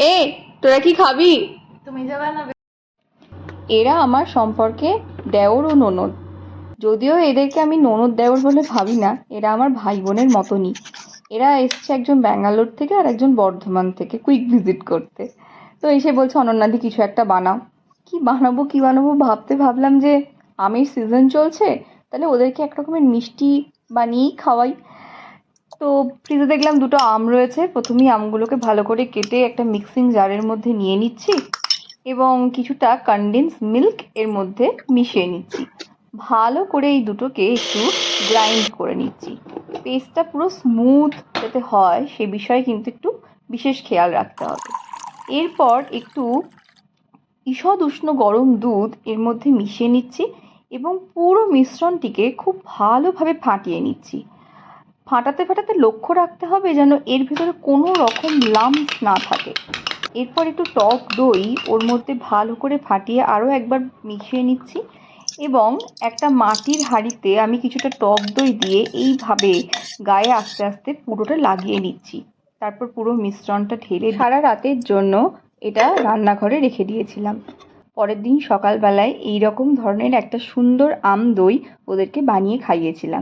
এ তোরা কি খাবি? তুমি যাবে না? এরা আমার সম্পর্কে দেওর ও ননদ। যদিও এদেরকে আমি ননদ দেওর বলে ভাবি না, এরা আমার ভাই বোনের মতনই। এরা এসছে একজন ব্যাঙ্গালোর থেকে আর একজন বর্ধমান থেকে কুইক ভিজিট করতে। তো এসে বলছে অনন্যাদি কিছু একটা বানাও। কি বানাবো ভাবলাম যে আমের সিজন চলছে, তাহলে ওদেরকে এক রকমের মিষ্টি বানিয়েই খাওয়াই। তো ফ্রিজে দেখলাম দুটো আম রয়েছে। প্রথমেই আমগুলোকে ভালো করে কেটে একটা মিক্সিং জারের মধ্যে নিয়ে নিচ্ছি এবং কিছুটা কনডেন্স মিল্ক এর মধ্যে মিশিয়ে নিচ্ছি। ভালো করে এই দুটোকে একটু গ্রাইন্ড করে নিচ্ছি। পেস্টটা পুরো স্মুথ যাতে হয় সে বিষয়ে কিন্তু একটু বিশেষ খেয়াল রাখতে হবে। এরপর একটু ঈষৎ উষ্ণ গরম দুধ এর মধ্যে মিশিয়ে নিচ্ছি এবং পুরো মিশ্রণটিকে খুব ভালোভাবে ফাটিয়ে নিচ্ছি। ফাটাতে লক্ষ্য রাখতে হবে যেন এর ভিতরে কোনো রকম লাম্পস না থাকে। এরপর একটু টক দই ওর মধ্যে ভালো করে ফাটিয়ে আরও একবার মিশিয়ে নিচ্ছি এবং একটা মাটির হাঁড়িতে আমি কিছুটা টক দই দিয়ে এইভাবে গায়ে আস্তে আস্তে পুরোটা লাগিয়ে নিচ্ছি। তারপর পুরো মিশ্রণটা ঢেলে সারা রাতের জন্য এটা রান্নাঘরে রেখে দিয়েছিলাম। পরের দিন সকালবেলায় এই রকম ধরনের একটা সুন্দর আম দই ওদেরকে বানিয়ে খাইয়েছিলাম।